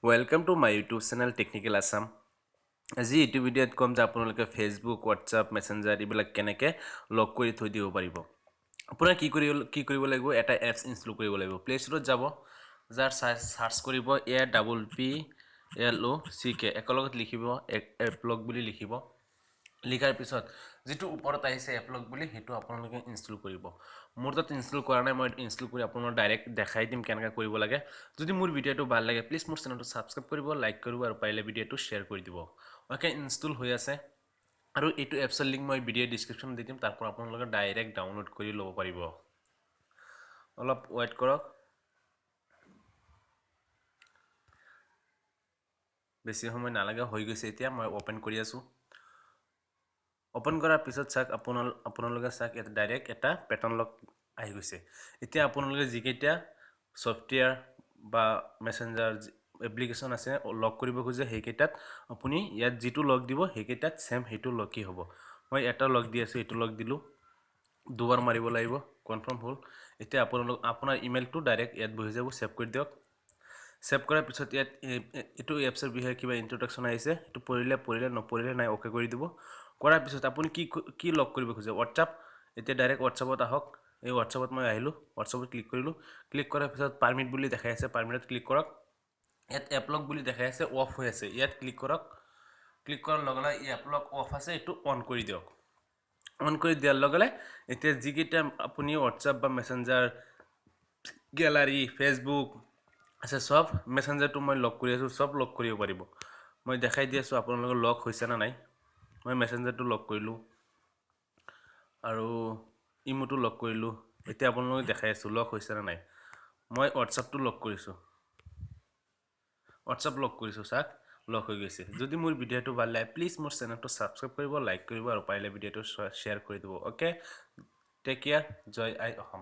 Welcome to my YouTube channel Technical Assam. আজি এইটো ভিডিঅ'ত কম যে আপোনালোকে ফেচবুক, হোৱাটছআপ, মেছেঞ্জাৰ এইবিলাক কেনেকৈ লগ কৰি থৈ দিব পাৰিব। আপোনাৰ কি কৰিব লাগিব, এটা এপছ ইনষ্টল কৰিব লাগিব। প্লে ষ্টৰত যাব, যাৰ চাৰ্চ কৰিব APPLOCK, একেলগত লিখিব এপলগ বুলি লিখিব। লিখাৰ পিছত যেটো ওপৰত আহিছে এপলগ বুলি হেতু আপোনালোকে ইনষ্টল কৰিব। মোৰ তাত ইনষ্টল কৰা নাই, মই ইনষ্টল কৰি আপোনালোকক ডাইৰেক্ট দেখাই দিম কেনেকৈ কৰিব লাগে। যদি মোৰ ভিডিঅ'টো ভাল লাগে প্লিজ মোৰ চেনেলটো সাবস্ক্ৰাইব কৰিব, লাইক কৰিব আৰু পাৰিলে ভিডিঅ'টো শ্বেয়াৰ কৰি দিব। ওকে, ইনষ্টল হৈ আছে আৰু এইটো এপছৰ লিংক মই ভিডিঅ' ডেছক্ৰিপশ্যন দি দিম, তাৰ পৰা আপোনালোকে ডাইৰেক্ট ডাউনলোড কৰি ল'ব পাৰিব। অলপ ৱেইট কৰক, বেছি সময় নালাগে, হৈ গৈছে। এতিয়া মই ওপেন কৰি আছোঁ। ওপেন কৰাৰ পিছত চাওক আপোনালোকে চাওক এটা ডাইৰেক্ট এটা পেটাৰ্ণ লক আহি গৈছে। এতিয়া আপোনালোকে যিকেইটা ছফটৱেৰ বা মেছেঞ্জাৰ এপ্লিকেশ্যন আছে লক কৰিব খোজে সেইকেইটাত আপুনি ইয়াত যিটো লক দিব সেইকেইটাত সেম সেইটো লকেই হ'ব। মই এটা লক দি আছোঁ, এইটো লক দিলোঁ, দুবাৰ মাৰিব লাগিব, কনফাৰ্ম হ'ল। এতিয়া আপোনাৰ ইমেইলটো ডাইৰেক্ট ইয়াত বহি যাব, ছেভ কৰি দিয়ক। ছেভ কৰাৰ পিছত ইয়াত এইটো এপছৰ বিষয়ে কিবা ইন্ট্ৰডাকশ্যন আহিছে, এইটো পঢ়িলে নপঢ়িলে নাই অ'কে কৰি দিব। কৰাৰ পিছত আপুনি কি লক কৰিব খোজে, হোৱাটছআপ। এতিয়া ডাইৰেক্ট হোৱাটছআপত আহক। এই হোৱাটছআপত মই আহিলোঁ, হোৱাটছআপত ক্লিক কৰিলোঁ। ক্লিক কৰাৰ পিছত পাৰ্মিট বুলি দেখাই আছে, পাৰ্মিটত ক্লিক কৰক। ইয়াত এপলগ বুলি দেখাই আছে, অফ হৈ আছে, ইয়াত ক্লিক কৰক। ক্লিক কৰাৰ লগে লগে এই এপলগ অফ আছে, এইটো অন কৰি দিয়ক। অন কৰি দিয়াৰ লগে লগে এতিয়া যিকেইটা আপুনি হোৱাটছআপ বা মেছেঞ্জাৰ, গেলাৰী, ফেচবুক আছে সব মেছেঞ্জাৰটো মই লক কৰি আছোঁ, সব লক কৰিব পাৰিব। মই দেখাই দি আছোঁ আপোনালোকৰ লক হৈছে নে নাই। মই মেছেঞ্জাৰটো লক কৰিলোঁ আৰু ইমোটো লক কৰিলোঁ। এতিয়া আপোনালোকক দেখাই আছোঁ লক হৈছে নে নাই। মই হোৱাটছআপটো লক কৰিছোঁ, হোৱাটছআপ লক কৰিছোঁ, চাওক লক হৈ গৈছে। যদি মোৰ ভিডিঅ'টো ভাল লাগে প্লিজ মোৰ চেনেলটো ছাবস্ক্ৰাইব কৰিব, লাইক কৰিব আৰু পাৰিলে ভিডিঅ'টো শ্বেয়াৰ কৰি দিব। অ'কে, টেক কেয়াৰ, জয় আই অসম।